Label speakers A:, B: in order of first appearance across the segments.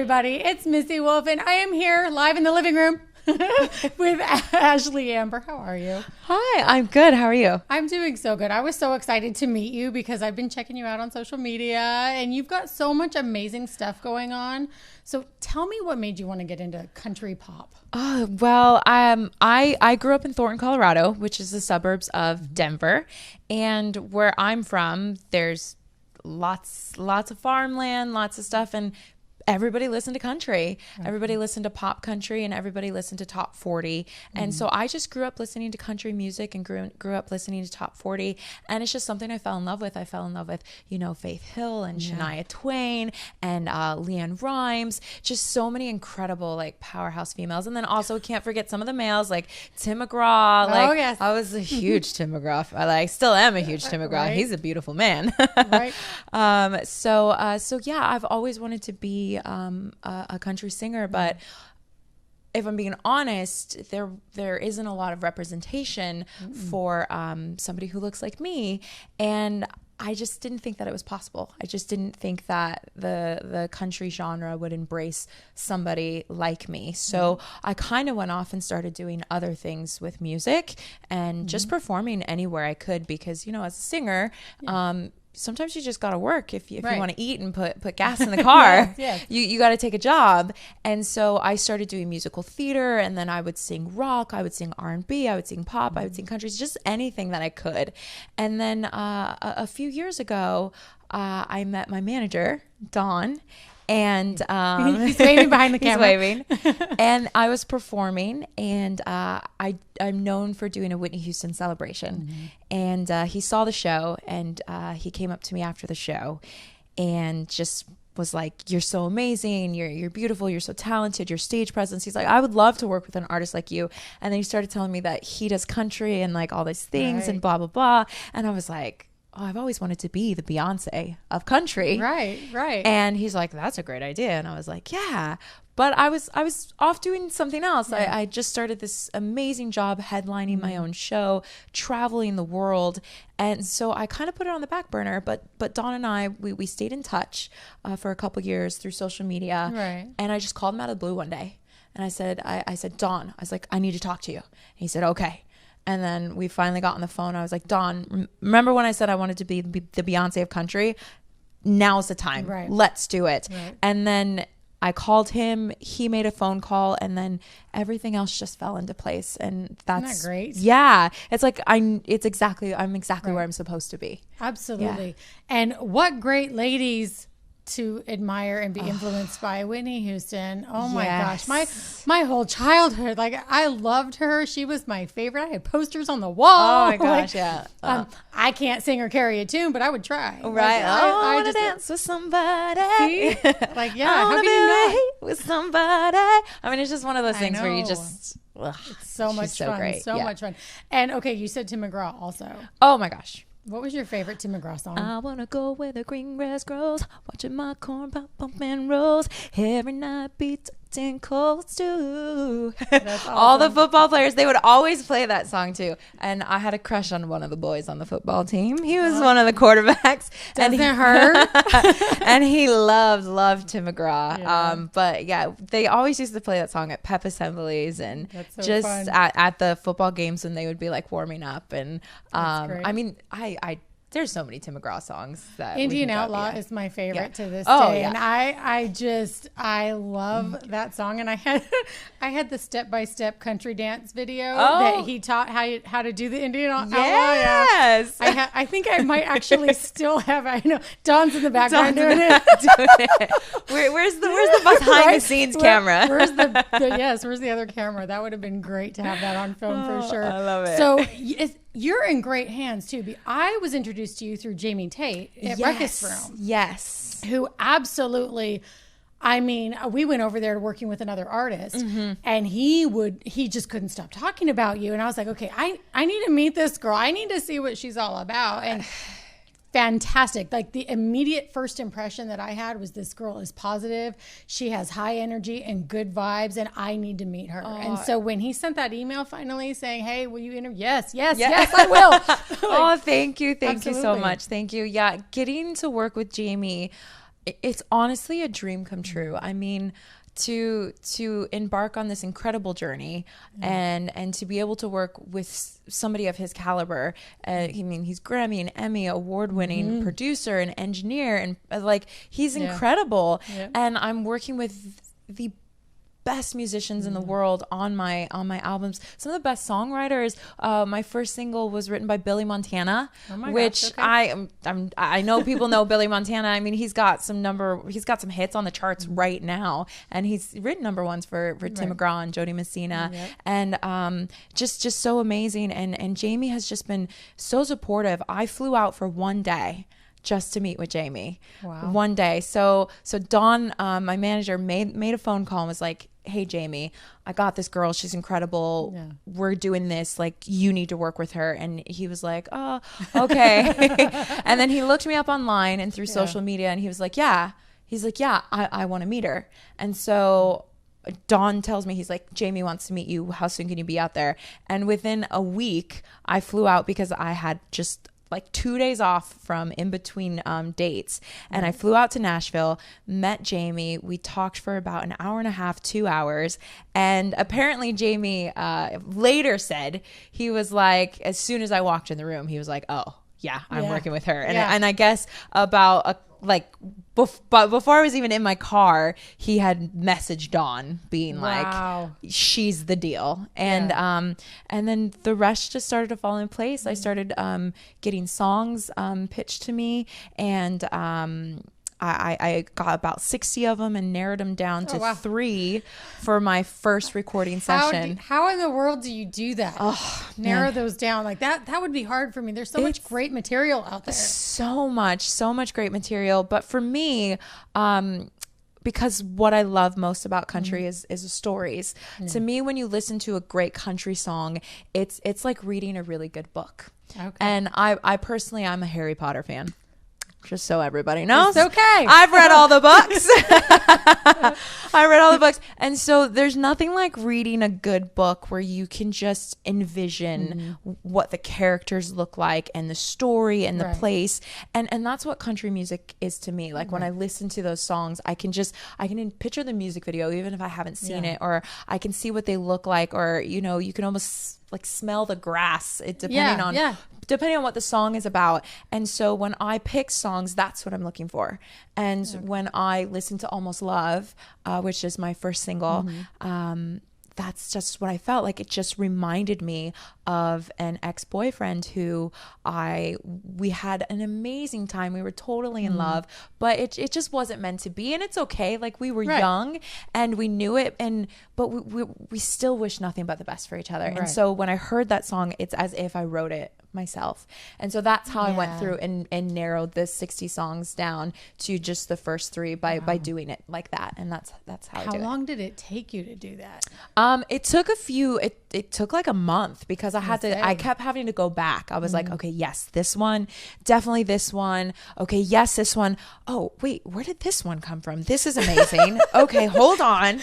A: everybody. It's Missy Wolf, and I am here live in the living room with Ashlie Amber. How are you?
B: Hi, I'm good. How are you?
A: I'm doing so good. I was so excited to meet you because I've been checking you out on social media, and you've got so much amazing stuff going on. So tell me what made you want to get into country pop?
B: I grew up in Thornton, Colorado, which is the suburbs of Denver, and where I'm from, there's lots of farmland, lots of stuff, and everybody listened to country. Everybody listened to pop country, and everybody listened to top 40. And so I just grew up listening to country music and grew up listening to top 40. And it's just something I fell in love with. I fell in love with, Faith Hill and Shania Twain and Leanne Rimes, just so many incredible powerhouse females. And then also can't forget some of the males like Tim McGraw.
A: Yes.
B: I was a huge Tim McGraw. I still am a huge Tim McGraw.
A: Right.
B: He's a beautiful man.
A: Right.
B: So yeah, I've always wanted to be a country singer, but if I'm being honest, there isn't a lot of representation for somebody who looks like me, and I just didn't think that it was possible. I just didn't think that the country genre would embrace somebody like me. So I kind of went off and started doing other things with music and just performing anywhere I could, because as a singer, sometimes you just got to work if you want to eat and put gas in the car.
A: Yes.
B: You got to take a job. And so I started doing musical theater, and then I would sing rock, I would sing R&B, I would sing pop, I would sing country, just anything that I could. And then a few years ago, I met my manager, Don, and
A: he's waving behind the camera.
B: He's waving. And I was performing, and I'm known for doing a Whitney Houston celebration. And he saw the show, and he came up to me after the show and just was like, "You're so amazing, you're beautiful, you're so talented, your stage presence." He's like, "I would love to work with an artist like you." And then he started telling me that he does country and all these things and blah blah blah. And I was like, "Oh, I've always wanted to be the Beyonce of country."
A: Right.
B: And he's like, "That's a great idea." And I was like, "Yeah." But I was off doing something else.
A: Yeah.
B: I just started this amazing job headlining my own show, traveling the world. And so I kind of put it on the back burner. But Dawn and I, we stayed in touch for a couple years through social media.
A: Right.
B: And I just called him out of the blue one day. And I said, "Dawn," I was like, "I need to talk to you." And he said, "Okay." And then we finally got on the phone. I was like, "Dawn, remember when I said I wanted to be the Beyonce of country? Now's the time.
A: Right.
B: Let's do it."
A: Right.
B: And then I called him, he made a phone call, and then everything else just fell into place. And that's
A: Isn't that great?
B: Yeah. It's like I'm exactly where I'm supposed to be.
A: Absolutely. And what great ladies to admire and be influenced by. Whitney Houston. Oh my gosh. My whole childhood, I loved her. She was my favorite. I had posters on the wall.
B: Oh my gosh, yeah.
A: I can't sing or carry a tune, but I would try.
B: Right. I want to
A: just
B: dance with somebody.
A: See?
B: I
A: how
B: wanna
A: can you not?
B: be with somebody. I mean, it's just one of those things where you
A: know.
B: just
A: So much fun.
B: great.
A: So much fun. And okay, you said Tim McGraw also.
B: Oh my gosh.
A: What was your favorite Tim McGraw song?
B: I wanna go where the green grass grows, watching my corn pop and rolls. Every night beats in cold stew.
A: That's awesome.
B: All the football players, they would always play that song too. And I had a crush on one of the boys on the football team. He was one of the quarterbacks.
A: Doesn't it hurt?
B: And he loved Tim McGraw.
A: Yeah.
B: But yeah, they always used to play that song at pep assemblies and
A: That's so
B: just
A: fun.
B: at the football games when they would be warming up. And
A: That's great.
B: I mean, I there's so many Tim McGraw songs that
A: Indian
B: we can
A: Outlaw
B: go,
A: is my favorite to this
B: Oh,
A: day.
B: yeah.
A: And I love that song. And I had the step-by-step country dance video that he taught how to do the Indian Outlaw.
B: Yes.
A: I think I might actually still have. I know Dawn's in the background doing it.
B: Where's the behind the scenes camera?
A: Where's where's the other camera? That would have been great to have that on film for sure.
B: I love it.
A: So you're in great hands too. I was introduced to you through Jamie Tate at Breakfast Room.
B: Yes.
A: Who absolutely, I mean, we went over there working with another artist, and he just couldn't stop talking about you. And I was like, okay, I need to meet this girl. I need to see what she's all about. And fantastic. The immediate first impression that I had was this girl is positive. She has high energy and good vibes, and I need to meet her. And so when he sent that email finally saying, "Hey, will you interview?" Yes, I will.
B: Oh, thank you so
A: Absolutely.
B: much. Thank you. Yeah, getting to work with Jamie, It's honestly a dream come true. I mean, to embark on this incredible journey and to be able to work with somebody of his caliber. I mean, he's Grammy and Emmy award-winning producer and engineer, and like he's incredible. And I'm working with the best musicians in the world on my albums. Some of the best songwriters. My first single was written by Billy Montana, which I know people know Billy Montana. I mean, he's got some hits on the charts right now, and he's written number ones for Tim McGraw and Jody Messina, and just so amazing. And Jamie has just been so supportive. I flew out for one day just to meet with Jamie. Wow. One day. So Dawn, my manager, made a phone call and was like, hey, Jamie, I got this girl. She's incredible. Yeah. We're doing this. Like, you need to work with her. And he was like, oh, okay. And then he looked me up online and through social media, and he was like, yeah. He's like, yeah, I want to meet her. And so Dawn tells me, he's like, Jamie wants to meet you. How soon can you be out there? And within a week, I flew out because I had just like 2 days off from in between dates. And I flew out to Nashville, met Jamie. We talked for about an hour and a half, 2 hours. And apparently Jamie later said, he was like, as soon as I walked in the room, he was like, oh, yeah, I'm working with her. And I guess about but before I was even in my car, he had messaged Dawn being like, she's the deal. And then the rest just started to fall in place. I started getting songs pitched to me, and I got about 60 of them and narrowed them down to 3 for my first recording session.
A: How in the world do you do that? Narrow those down like that? That would be hard for me. There's so much great material out there.
B: So much great material. But for me, because what I love most about country is the stories. To me, when you listen to a great country song, it's like reading a really good book. Okay. And I personally, I'm a Harry Potter fan. Just so everybody knows.
A: It's okay.
B: I've read all the books. I read all the books. And so there's nothing like reading a good book where you can just envision what the characters look like and the story and the place. And that's what country music is to me. Like when I listen to those songs, I can picture the music video, even if I haven't seen it, or I can see what they look like, or, you know, you can almost like smell the grass, depending on what the song is about. And so when I pick songs, that's what I'm looking for. And when I listen to Almost Love, which is my first single, that's just what I felt like. It just reminded me of an ex-boyfriend who we had an amazing time. We were totally in love, but it just wasn't meant to be. And it's okay. Like, we were young and we knew it, but we still wish nothing but the best for each other. And so when I heard that song, it's as if I wrote it myself. And so that's how I went through and narrowed the 60 songs down to just the first 3 by doing it like that. And that's how I do it.
A: How long did it take you to do that?
B: It took it took like a month, because I kept having to go back. I was like, okay, yes, this one, definitely this one. Okay, yes, this one. Oh, wait, where did this one come from? This is amazing. Okay, hold on.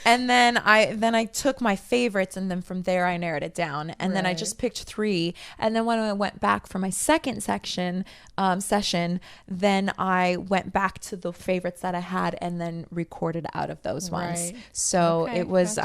B: And then I took my favorites, and then from there I narrowed it down. And then I just picked 3. And then when I went back for my second session, then I went back to the favorites that I had and then recorded out of those ones. So it was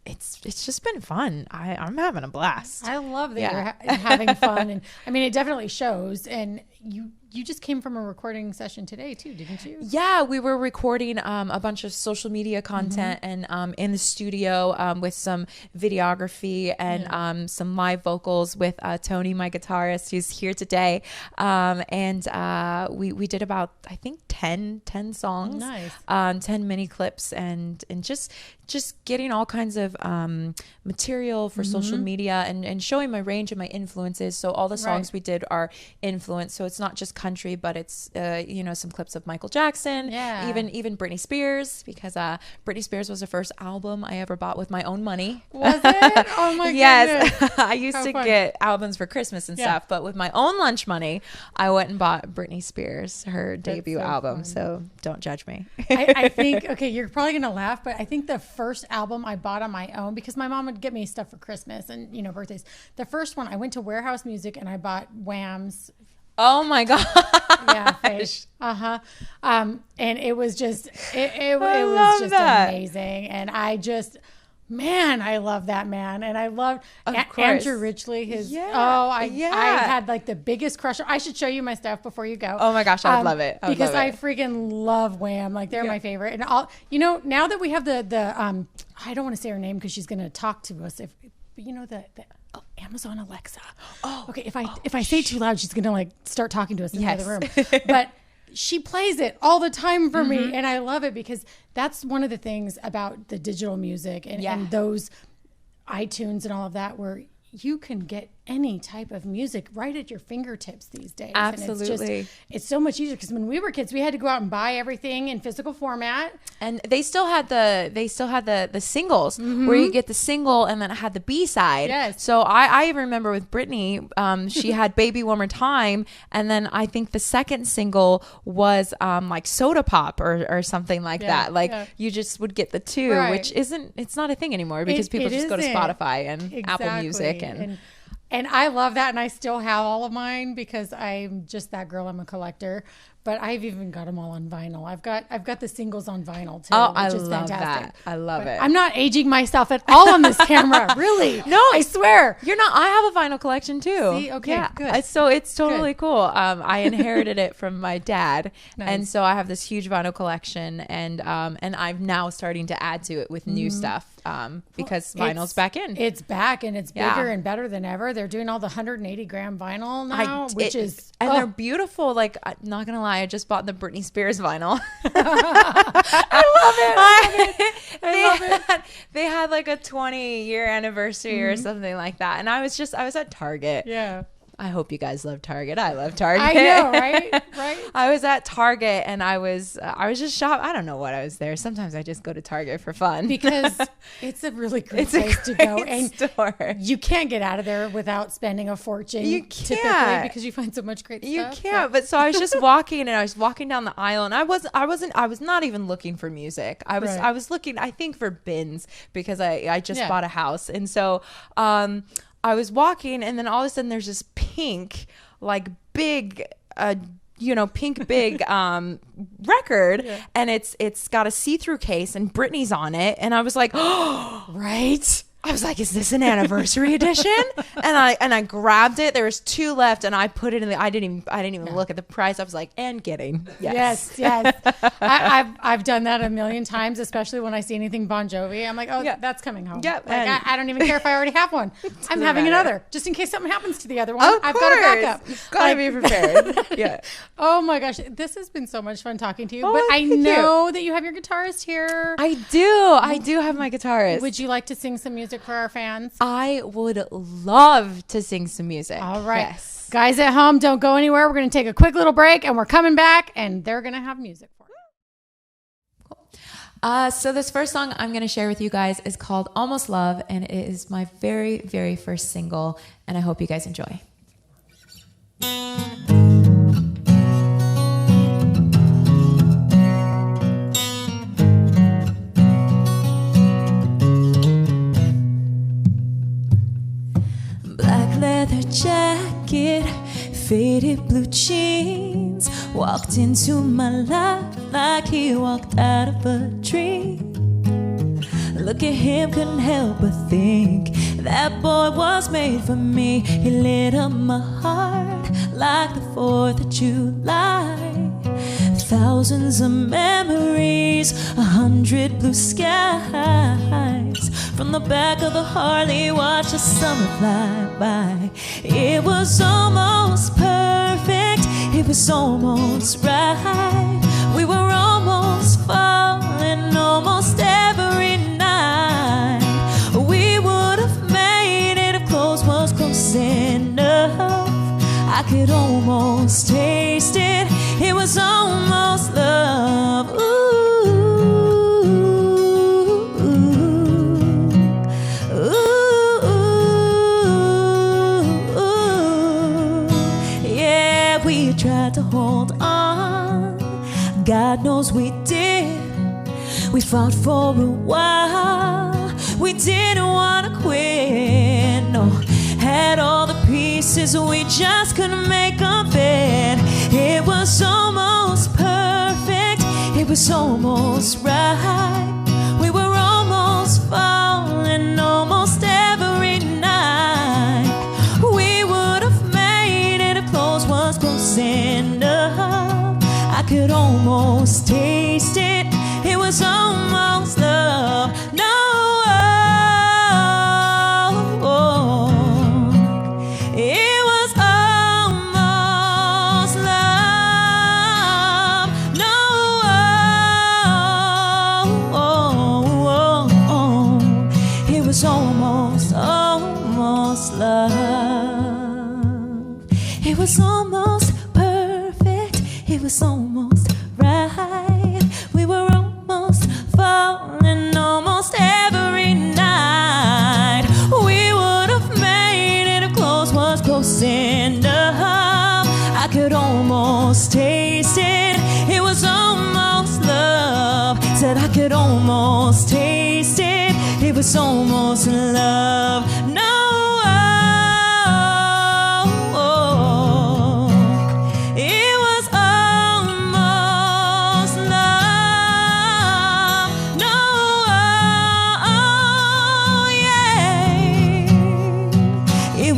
B: it's just been fun. I'm having a blast.
A: I love that you're having fun. And I mean, it definitely shows. And you just came from a recording session today too, didn't you?
B: Yeah, we were recording a bunch of social media content and in the studio with some videography and some live vocals with Tony, my guitarist, who's here today. And we did about, I think, 10 songs. Nice. 10 mini clips and just getting all kinds of material for social media and showing my range and my influences. So all the songs we did are influenced. So it's not just country, but it's some clips of Michael Jackson, even Britney Spears, because Britney Spears was the first album I ever bought with my own money.
A: Was it? Oh my goodness.
B: Yes. I used to get albums for Christmas and stuff, but with my own lunch money, I went and bought Britney Spears, her debut album. Fun. So don't judge me.
A: I think, okay, you're probably going to laugh, but I think the first album I bought on my own, because my mom would get me stuff for Christmas and, birthdays. The first one, I went to Warehouse Music and I bought Wham's
B: Oh my God.
A: Yeah, Faith. And it was just it was just amazing. And I just, man, I love that man. And I love Andrew Ridgeley. I had like the biggest crush. I should show you my stuff before you go.
B: Oh my gosh, I would love it.
A: I freaking love Wham. Like they're my favorite. And now that we have the I don't want to say her name because she's going to talk to us. But the Amazon Alexa. Oh, okay. If I say it too loud, she's going to like start talking to us in the other room. But she plays it all the time for me, and I love it because that's one of the things about the digital music and those iTunes and all of that, where you can get any type of music right at your fingertips these days.
B: Absolutely.
A: And it's so much easier because when we were kids, we had to go out and buy everything in physical format.
B: And they still had the singles where you get the single and then it had the B-side.
A: Yes.
B: So I even remember with Britney, she had Baby One More Time, and then I think the second single was like Soda Pop or something like that. Like you just would get the two, which it's not a thing anymore because people just go to Spotify and Apple Music
A: and I love that, and I still have all of mine because I'm just that girl. I'm a collector, but I've even got them all on vinyl. I've got the singles on vinyl too, which is fantastic.
B: I love it.
A: I'm not aging myself at all on this camera, really.
B: No,
A: I swear.
B: You're not. I have a vinyl collection too.
A: See, okay, good.
B: So it's totally cool. I inherited it from my dad, and so I have this huge vinyl collection, and I'm now starting to add to it with new stuff. Because vinyl's back in.
A: It's back, and it's bigger and better than ever. They're doing all the 180 gram vinyl now,
B: they're beautiful. Like, I'm not gonna lie, I just bought the Britney Spears vinyl. I love it. They had like a 20-year anniversary or something like that, and I was at Target.
A: Yeah.
B: I hope you guys love Target. I love Target.
A: I know, right? Right.
B: I was at Target and I was just shopping. I don't know what I was there. Sometimes I just go to Target for fun
A: because it's a really great place to go, and
B: store.
A: You can't get out of there without spending a fortune.
B: You can't,
A: typically, because you find so much great stuff.
B: You can't. But so I was just walking, and I was walking down the aisle, and I was not even looking for music. I was looking, I think, for bins because I just bought a house, and so I was walking, and then all of a sudden there's this pink, like big, pink big record, and it's got a see-through case, and Britney's on it, and I was like, oh, right. I was like, is this an anniversary edition? And I grabbed it. There was 2 left, and I put it in I didn't even look at the price. I was like, and getting. Yes.
A: I've done that a million times, especially when I see anything Bon Jovi. I'm like, oh, that's coming home.
B: Yeah,
A: like, I don't even care if I already have one. I'm having another, just in case something happens to the other one. I've got a backup.
B: You've got to be prepared. Yeah.
A: Oh my gosh, this has been so much fun talking to you. But I know that you have your guitarist here.
B: I do have my guitarist.
A: Would you like to sing some music for our fans?
B: I would love to sing some music.
A: All right.
B: Yes.
A: Guys at home, don't go anywhere. We're going to take a quick little break, and we're coming back, and they're going to have music for you.
B: Cool. So this first song I'm going to share with you guys is called Almost Love, and it is my very, very first single, and I hope you guys enjoy. Leather jacket, faded blue jeans, walked into my life like he walked out of a dream. Look at him, couldn't help but think that boy was made for me. He lit up my heart like the 4th of July. Thousands of memories, 100 blue skies. From the back of the Harley, watch the summer fly by. It was almost perfect, it was almost right. We were almost falling almost every night. We would have made it if close was close enough. I could almost taste it, it was almost love. Tried to hold on, God knows we did. We fought for a while, we didn't want to quit. No, had all the pieces, we just couldn't make them fit. was almost right. We were almost falling almost every night. We would have made it if close was close enough. I could almost taste it. It was almost love. No, it was almost love. No, it was almost love. It was almost perfect. It was almost right. We were almost falling almost every night. We would have made it if close was close enough. I could almost taste it. It was almost love. Said I could almost taste it. It was almost love. No.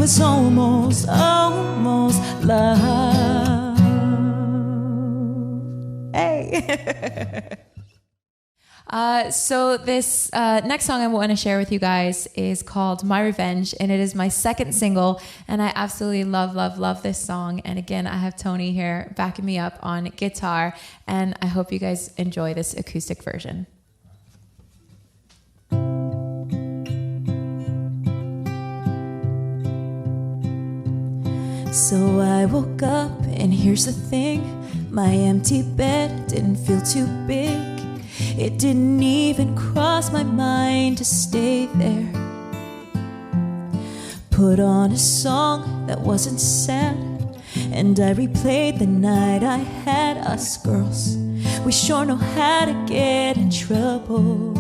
B: It's almost love. Hey. So this next song I want to share with you guys is called My Revenge, and it is my second single, and I absolutely love this song. And again, I have Tony here backing me up on guitar, and I hope you guys enjoy this acoustic version. So I woke up, and here's the thing. My empty bed didn't feel too big. It didn't even cross my mind to stay there. Put on a song that wasn't sad, and I replayed the night I had. Us girls, we sure know how to get in trouble.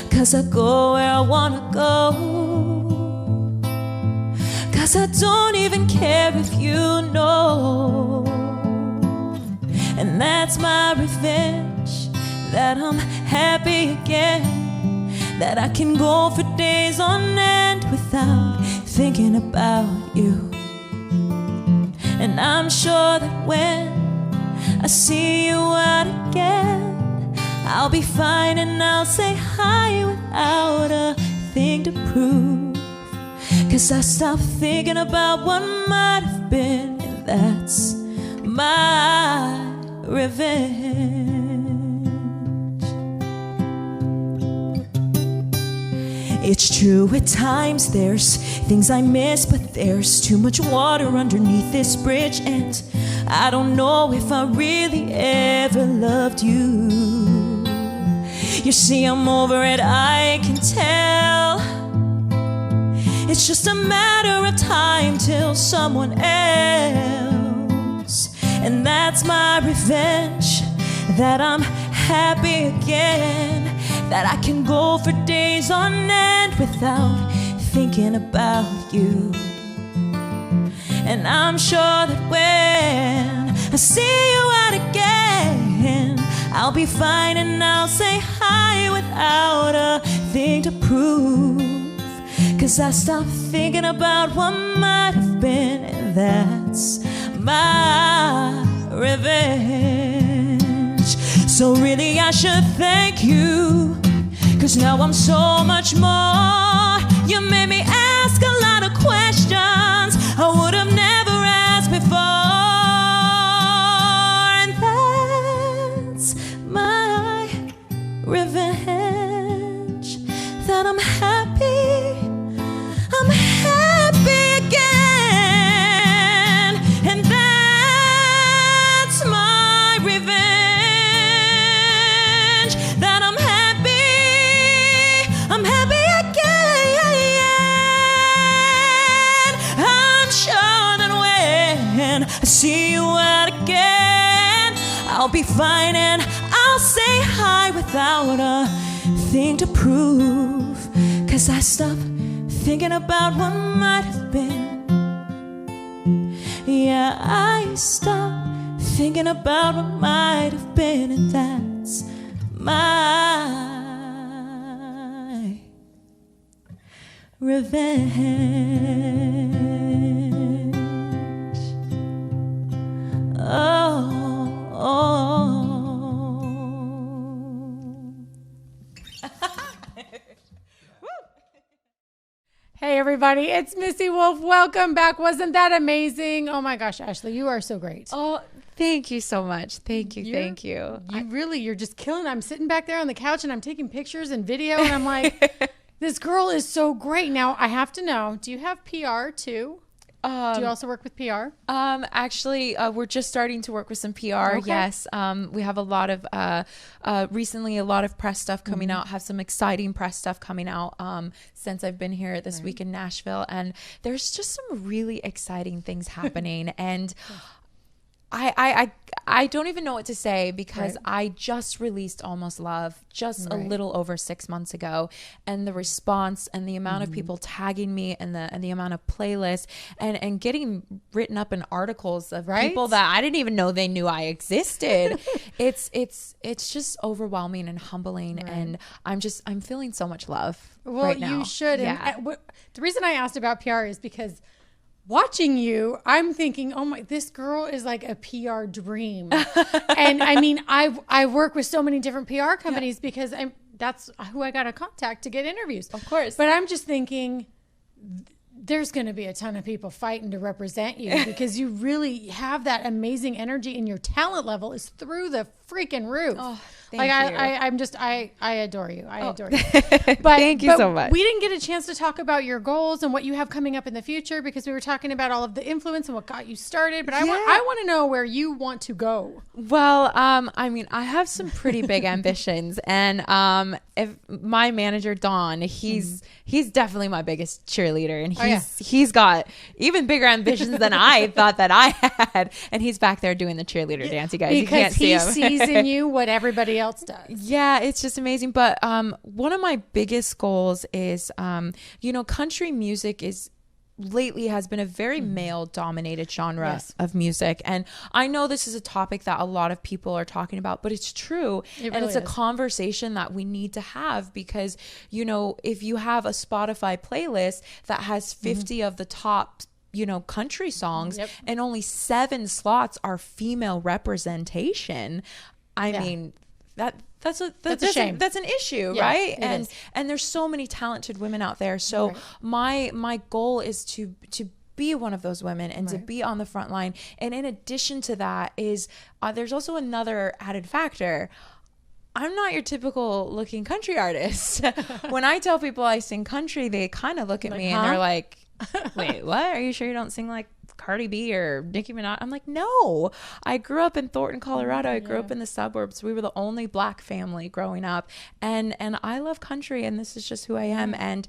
B: 'Cause I go where I wanna go. 'Cause I don't even care if you know. And that's my revenge, that I'm happy again, that I can go for days on end without thinking about you. And I'm sure that when I see you out again, I'll be fine and I'll say hi without a thing to prove. 'Cause I stopped thinking about what might have been, and that's my revenge. It's true, at times there's things I miss, but there's too much water underneath this bridge, and I don't know if I really ever loved you. You see, I'm over it, I can tell. It's just a matter of time till someone else. And that's my revenge, that I'm happy again, that I can go for days on end without thinking about you. And I'm sure that when I see you out again, I'll be fine and I'll say hi without a thing to prove. 'Cause I stopped thinking about what might have been, and that's my revenge. So really I should thank you, 'cause now I'm so much more. You made me ask a lot of questions I would have never asked before. And that's my revenge, that I'm happy. I'm happy again, and that's my revenge, that I'm happy again. I'm sure that when I see you out again, I'll be fine and I'll say hi without a thing to prove. 'Cause I stopped thinking about what might have been. Yeah, I stopped thinking about what might have been, and that's my revenge. Oh.
A: Hey everybody, it's Missy Wolf. Welcome back. Wasn't that amazing? Oh my gosh, Ashlie, you are so great.
B: Oh, thank you so much. Thank you. Thank you.
A: You're just killing. I'm sitting back there on the couch and I'm taking pictures and video and I'm like, this girl is so great. Now I have to know, do you have PR too? Do you also work with PR?
B: Actually, we're just starting to work with some PR. Okay. Yes. We have a lot of, recently a lot of press stuff coming out, have some exciting press stuff coming out, since I've been here this week in Nashville, and there's just some really exciting things happening. And I don't even know what to say because I just released Almost Love just a little over 6 months ago, and the response and the amount of people tagging me and the amount of playlists and getting written up in articles of people that I didn't even know they knew I existed. it's just overwhelming and humbling, and I'm feeling so much love right now.
A: You should. Yeah. And the reason I asked about PR is because watching you, I'm thinking, oh my, this girl is like a PR dream. And I mean, I work with so many different PR companies because that's who I got to contact to get interviews.
B: Of course.
A: But I'm just thinking there's going to be a ton of people fighting to represent you because you really have that amazing energy and your talent level is through the freaking roof.
B: Oh, thank you.
A: I adore you. I adore you. But
B: thank you so much.
A: We didn't get a chance to talk about your goals and what you have coming up in the future because we were talking about all of the influence and what got you started. But I want to know where you want to go.
B: Well, I mean, I have some pretty big ambitions, and if my manager Don, he's definitely my biggest cheerleader, and he's got even bigger ambitions than I thought that I had, and he's back there doing the cheerleader dance. You guys, you can't see him.
A: Because he sees in you what everybody else does.
B: Yeah, it's just amazing. But one of my biggest goals is, country music lately has been a very male dominated genre of music. And I know this is a topic that a lot of people are talking about, but it's true. And it's a conversation that we need to have because, if you have a Spotify playlist that has 50 of the top country songs and only 7 slots are female representation, I mean, that's a shame. That's an issue, right? And there's so many talented women out there. So my goal is to be one of those women and to be on the front line. And in addition to that is there's also another added factor. I'm not your typical looking country artist. When I tell people I sing country, they kind of look at me and they're like, wait, what? Are you sure you don't sing like Cardi B or Nicki Minaj? I'm like, no. I grew up in Thornton, Colorado. I grew up in the suburbs. We were the only Black family growing up, and I love country, and this is just who I am. And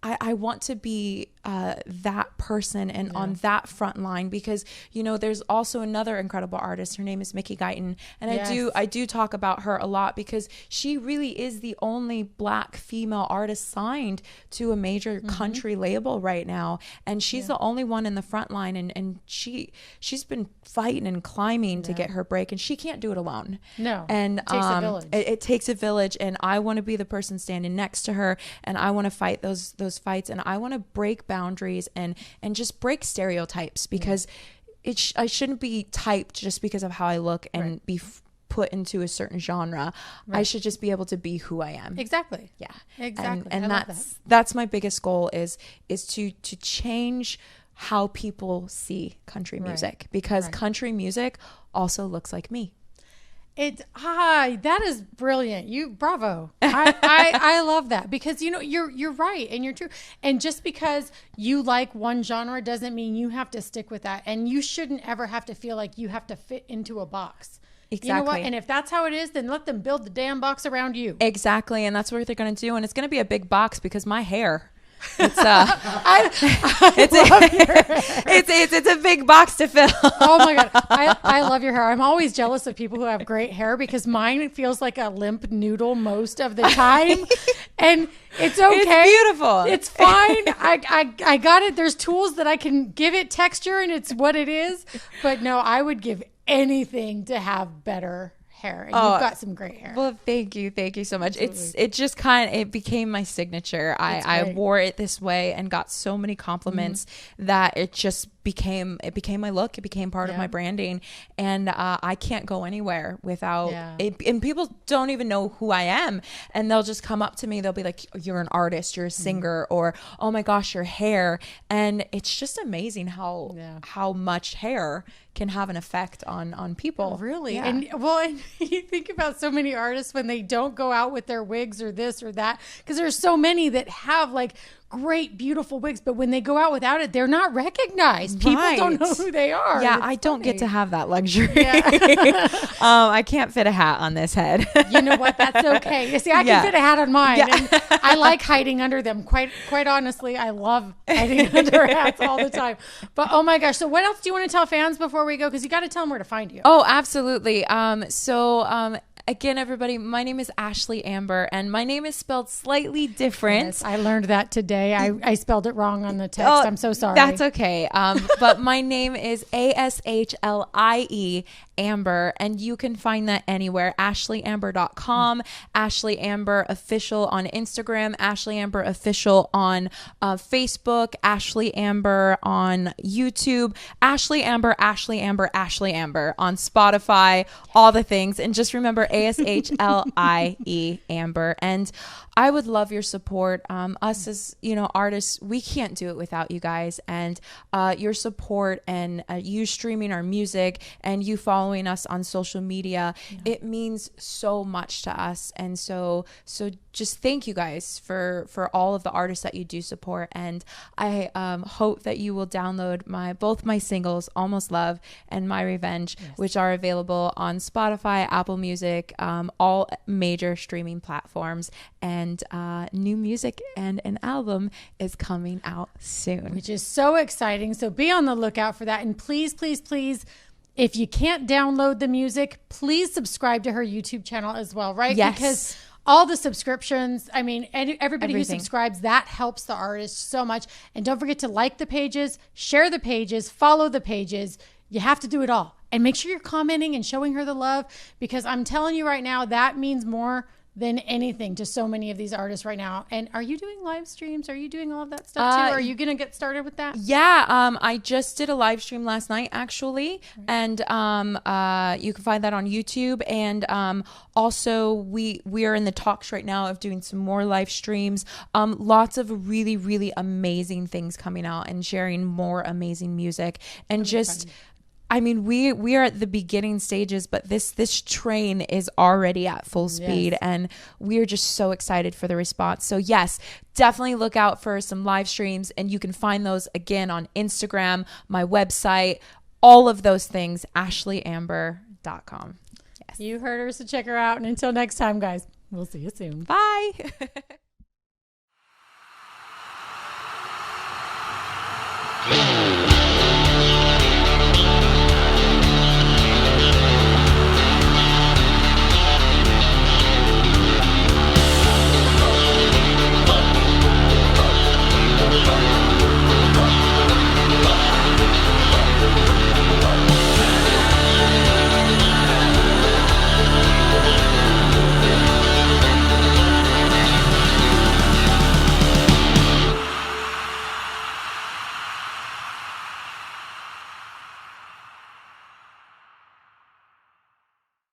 B: I want to be that person and on that front line because, there's also another incredible artist. Her name is Mickey Guyton. And I do talk about her a lot because she really is the only Black female artist signed to a major country label right now. And she's the only one in the front line. And she's been fighting and climbing to get her break, and she can't do it alone.
A: No.
B: And
A: it takes a village.
B: It takes a village, and I want to be the person standing next to her, and I want to fight those fights, and I want to break boundaries and just break stereotypes because I shouldn't be typed just because of how I look and be put into a certain genre. I should just be able to be who I am.
A: Exactly.
B: Yeah.
A: Exactly.
B: And that's my biggest goal is to change how people see country music because country music also looks like me.
A: That is brilliant. Bravo. I love that because you're right and you're true. And just because you like one genre doesn't mean you have to stick with that. And you shouldn't ever have to feel like you have to fit into a box. Exactly. You know what? And if that's how it is, then let them build the damn box around you.
B: Exactly. And that's what they're going to do. And it's going to be a big box because my hair. It's
A: love your hair.
B: it's a big box to fill.
A: Oh my God. I love your hair. I'm always jealous of people who have great hair because mine feels like a limp noodle most of the time. And it's okay.
B: It's beautiful.
A: It's fine. I got it. There's tools that I can give it texture and it's what it is. But no, I would give anything to have better hair. And you've got some great hair.
B: Well, thank you so much.
A: Absolutely.
B: It just it became my signature. I wore it this way and got so many compliments that it just became my look. It became part of my branding, and I can't go anywhere without it. And people don't even know who I am, and they'll just come up to me. They'll be like, "You're an artist. You're a singer," or "Oh my gosh, your hair!" And it's just amazing how much hair can have an effect on people.
A: Really? Yeah. And you think about so many artists when they don't go out with their wigs or this or that, because there's so many that have like great, beautiful wigs, but when they go out without it, they're not recognized. People don't know who they are.
B: Yeah, I don't get to have that luxury. Yeah. I can't fit a hat on this head.
A: You know what? That's okay. You see, I can fit a hat on mine, and I like hiding under them. Quite honestly, I love hiding under hats all the time. But oh my gosh! So what else do you want to tell fans before we go? Because you got to tell them where to find you.
B: Oh, absolutely. Again, everybody, my name is Ashlie Amber, and my name is spelled slightly different.
A: Yes, I learned that today. I spelled it wrong on the text. I'm so sorry.
B: That's okay. But my name is Ashlie Amber, and you can find that anywhere. AshlieAmber.com, Ashlie Amber Official on Instagram, Ashlie Amber Official on Facebook, Ashlie Amber on YouTube, Ashlie Amber on Spotify, all the things. And just remember ASHLIE Amber. And I would love your support. Us as, artists, we can't do it without you guys. And your support and you streaming our music and you following us on social media, it means so much to us. And so just thank you guys for all of the artists that you do support. And I hope that you will download both my singles, Almost Love and My Revenge, which are available on Spotify, Apple Music, all major streaming platforms. And new music and an album is coming out soon,
A: which is so exciting. So be on the lookout for that. And please, please, please, if you can't download the music, please subscribe to her YouTube channel as well, right?
B: Yes.
A: Because all the subscriptions, I mean, everybody who subscribes, that helps the artist so much. And don't forget to like the pages, share the pages, follow the pages. You have to do it all. And make sure you're commenting and showing her the love, because I'm telling you right now, that means more than anything to so many of these artists right now. And are you doing live streams? Are you doing all of that stuff too? Are you going to get started with that?
B: Yeah. I just did a live stream last night, actually. And you can find that on YouTube. And also we are in the talks right now of doing some more live streams. Lots of really, really amazing things coming out and sharing more amazing music. And just... I mean, we are at the beginning stages, but this train is already at full speed, and we are just so excited for the response. So yes, definitely look out for some live streams, and you can find those again on Instagram, my website, all of those things, ashlieamber.com.
A: Yes. You heard her, so check her out. And until next time, guys, we'll see you soon.
B: Bye.